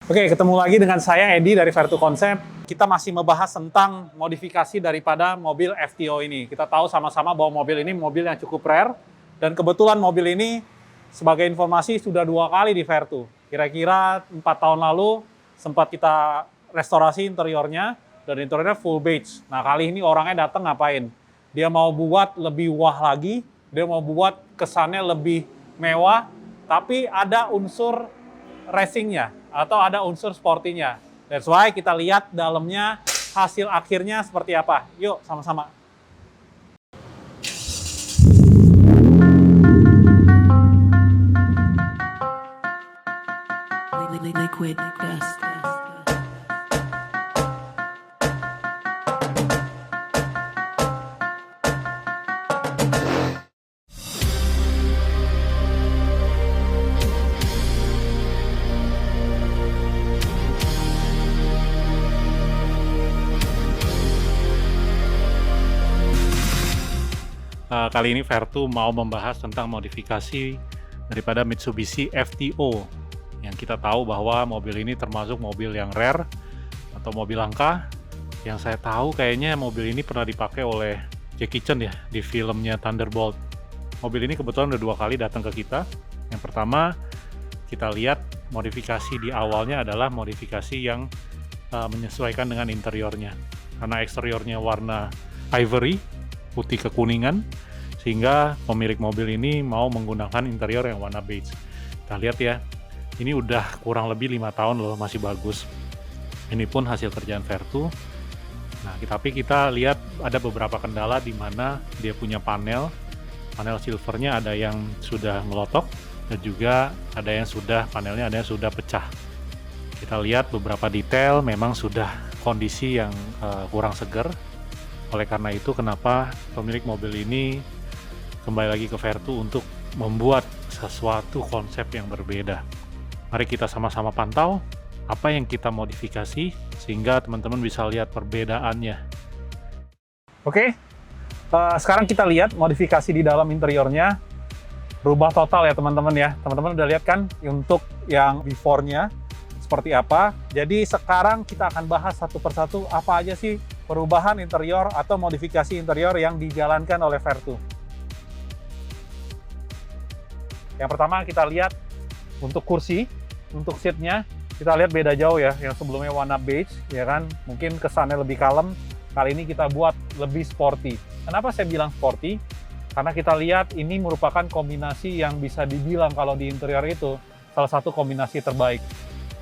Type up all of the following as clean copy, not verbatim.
Oke, ketemu lagi dengan saya Edi dari Vertu Concept. Kita masih membahas tentang modifikasi daripada mobil FTO ini. Kita tahu sama-sama bahwa mobil ini mobil yang cukup rare, dan kebetulan mobil ini sebagai informasi sudah 2 kali di Vertu. Kira-kira 4 tahun lalu sempat kita restorasi interiornya, dan interiornya full beige. Nah, kali ini orangnya datang ngapain? Dia mau buat lebih wah lagi, dia mau buat kesannya lebih mewah, tapi ada unsur racingnya atau ada unsur sportinya. That's why kita lihat dalamnya hasil akhirnya seperti apa. Yuk sama-sama. Liquid dust. Kali ini Vertu mau membahas tentang modifikasi daripada Mitsubishi FTO. Yang kita tahu bahwa mobil ini termasuk mobil yang rare atau mobil langka. Yang saya tahu kayaknya mobil ini pernah dipakai oleh Jackie Chan ya di filmnya Thunderbolt. Mobil ini kebetulan udah 2 kali datang ke kita. Yang pertama kita lihat modifikasi di awalnya adalah modifikasi yang menyesuaikan dengan interiornya. Karena eksteriornya warna ivory, putih kekuningan, sehingga pemilik mobil ini mau menggunakan interior yang warna beige. Kita lihat ya, ini udah kurang lebih 5 tahun loh, masih bagus. Ini pun hasil kerjaan Vertu. Nah, tapi kita lihat ada beberapa kendala di mana dia punya panel silvernya ada yang sudah melotok, dan juga ada yang panelnya ada yang sudah pecah. Kita lihat beberapa detail memang sudah kondisi yang kurang seger. Oleh karena itu, kenapa pemilik mobil ini kembali lagi ke Vertu untuk membuat sesuatu konsep yang berbeda. Mari kita sama-sama pantau apa yang kita modifikasi sehingga teman-teman bisa lihat perbedaannya. Oke, sekarang kita lihat modifikasi di dalam interiornya. Rubah total ya teman-teman ya. Teman-teman udah lihat kan untuk yang before-nya seperti apa. Jadi sekarang kita akan bahas satu persatu apa aja sih perubahan interior atau modifikasi interior yang dijalankan oleh Vertu. Yang pertama kita lihat untuk kursi, untuk seatnya kita lihat beda jauh ya. Yang sebelumnya warna beige ya kan, mungkin kesannya lebih kalem. Kali ini kita buat lebih sporty. Kenapa saya bilang sporty? Karena kita lihat ini merupakan kombinasi yang bisa dibilang kalau di interior itu salah satu kombinasi terbaik.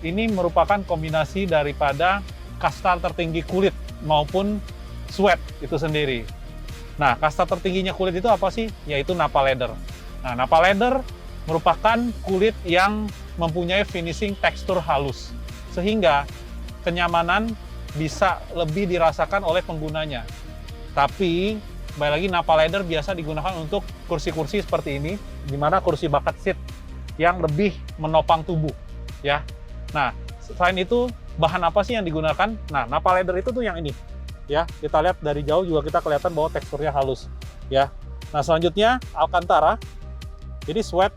Ini merupakan kombinasi daripada kasta tertinggi kulit maupun sweat itu sendiri. Nah, kasta tertingginya kulit itu apa sih? Yaitu Nappa Leather. Nah, Nappa Leather merupakan kulit yang mempunyai finishing tekstur halus, sehingga kenyamanan bisa lebih dirasakan oleh penggunanya. Tapi, kembali lagi Nappa Leather biasa digunakan untuk kursi-kursi seperti ini, di mana kursi bucket seat yang lebih menopang tubuh, ya. Nah, selain itu, bahan apa sih yang digunakan? Nah, Nappa Leather itu tuh yang ini, ya. Kita lihat dari jauh juga kita kelihatan bahwa teksturnya halus, ya. Nah, selanjutnya Alcantara. Jadi sweat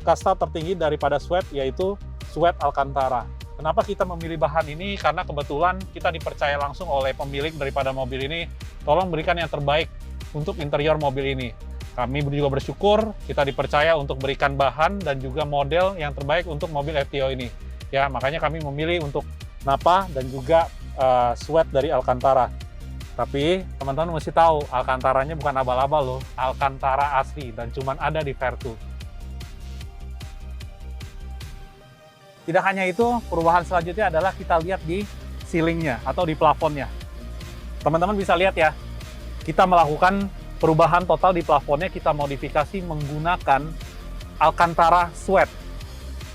kasta tertinggi daripada sweat yaitu sweat Alcantara. Kenapa kita memilih bahan ini? Karena kebetulan kita dipercaya langsung oleh pemilik daripada mobil ini, tolong berikan yang terbaik untuk interior mobil ini. Kami juga bersyukur kita dipercaya untuk berikan bahan dan juga model yang terbaik untuk mobil FTO ini. Ya, makanya kami memilih untuk Nappa dan juga sweat dari Alcantara. Tapi teman-teman mesti tahu, Alcantaranya bukan abal-abal loh, Alcantara asli dan cuman ada di Vertu. Tidak hanya itu, perubahan selanjutnya adalah kita lihat di ceilingnya atau di plafonnya. Teman-teman bisa lihat ya, kita melakukan perubahan total di plafonnya, kita modifikasi menggunakan Alcantara sweat.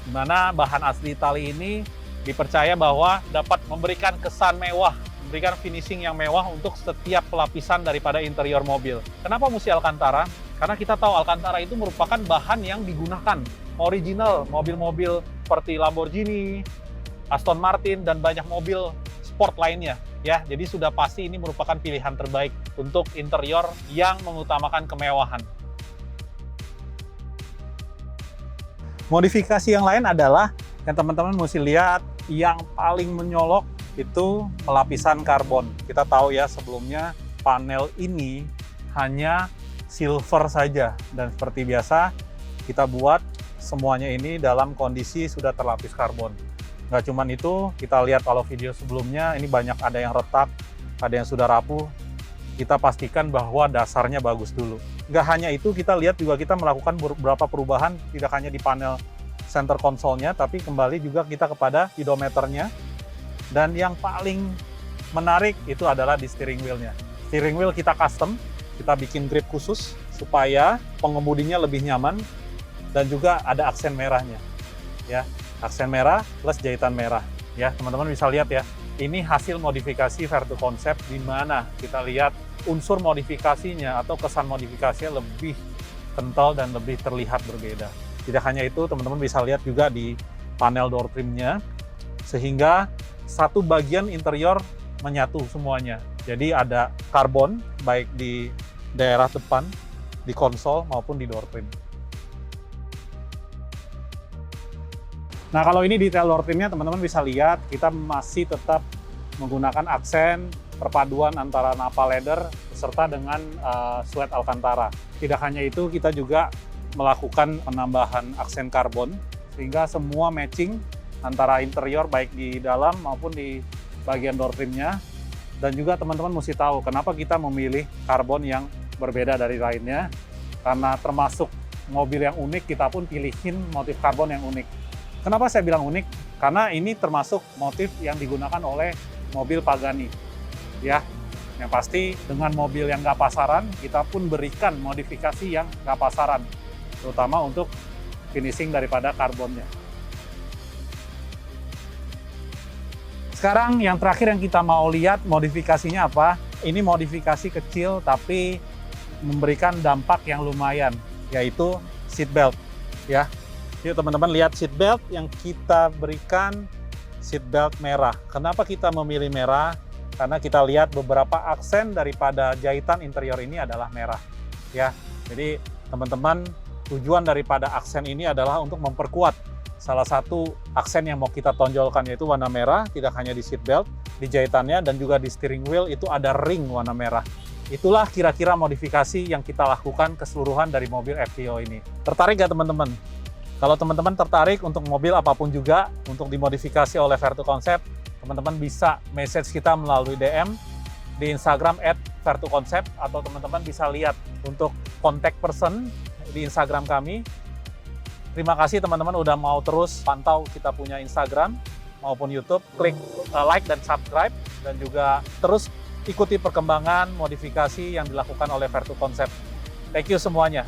Di mana bahan asli Itali ini dipercaya bahwa dapat memberikan kesan mewah, memberikan finishing yang mewah untuk setiap pelapisan daripada interior mobil. Kenapa mesti Alcantara? Karena kita tahu Alcantara itu merupakan bahan yang digunakan original mobil-mobil seperti Lamborghini, Aston Martin, dan banyak mobil sport lainnya. Ya, jadi sudah pasti ini merupakan pilihan terbaik untuk interior yang mengutamakan kemewahan. Modifikasi yang lain adalah yang teman-teman mesti lihat yang paling menyolok itu pelapisan karbon. Kita tahu ya sebelumnya panel ini hanya silver saja, dan seperti biasa kita buat semuanya ini dalam kondisi sudah terlapis karbon. Nggak cuman itu, kita lihat kalau video sebelumnya ini banyak ada yang retak, ada yang sudah rapuh. Kita pastikan bahwa dasarnya bagus dulu. Nggak hanya itu, kita lihat juga kita melakukan beberapa perubahan, tidak hanya di panel center konsolnya, tapi kembali juga kita kepada speedometernya. Dan yang paling menarik itu adalah di steering wheel-nya. Steering wheel kita custom, kita bikin grip khusus supaya pengemudinya lebih nyaman, dan juga ada aksen merahnya. Ya, aksen merah plus jahitan merah. Ya, teman-teman bisa lihat ya. Ini hasil modifikasi Vertu Concept, di mana kita lihat unsur modifikasinya atau kesan modifikasinya lebih kental dan lebih terlihat berbeda. Tidak hanya itu, teman-teman bisa lihat juga di panel door trim-nya, sehingga satu bagian interior menyatu semuanya. Jadi ada karbon, baik di daerah depan, di konsol, maupun di door trim. Nah, kalau ini detail door trim-nya, teman-teman bisa lihat, kita masih tetap menggunakan aksen perpaduan antara Nappa leather beserta dengan suede Alcantara. Tidak hanya itu, kita juga melakukan penambahan aksen karbon sehingga semua matching antara interior baik di dalam maupun di bagian door trim-nya. Dan juga teman-teman mesti tahu kenapa kita memilih karbon yang berbeda dari lainnya, karena termasuk mobil yang unik kita pun pilihin motif karbon yang unik. Kenapa saya bilang unik? Karena ini termasuk motif yang digunakan oleh mobil Pagani ya. Yang pasti dengan mobil yang nggak pasaran, kita pun berikan modifikasi yang nggak pasaran, terutama untuk finishing daripada karbonnya. Sekarang yang terakhir yang kita mau lihat modifikasinya apa. Ini modifikasi kecil tapi memberikan dampak yang lumayan, yaitu seat belt ya. Yuk teman-teman lihat seat belt yang kita berikan, seat belt merah. Kenapa kita memilih merah? Karena kita lihat beberapa aksen daripada jahitan interior ini adalah merah ya. Jadi teman-teman, tujuan daripada aksen ini adalah untuk memperkuat salah satu aksen yang mau kita tonjolkan, yaitu warna merah. Tidak hanya di seat belt, di jahitannya, dan juga di steering wheel itu ada ring warna merah. Itulah kira-kira modifikasi yang kita lakukan keseluruhan dari mobil FTO ini. Tertarik nggak teman-teman? Kalau teman-teman tertarik untuk mobil apapun juga, untuk dimodifikasi oleh Vertu Concept, teman-teman bisa message kita melalui DM di Instagram @vertuconcept, atau teman-teman bisa lihat untuk contact person di Instagram kami. Terima kasih teman-teman udah mau terus pantau kita punya Instagram maupun YouTube. Klik like dan subscribe, dan juga terus ikuti perkembangan modifikasi yang dilakukan oleh Vertu Concept. Thank you semuanya.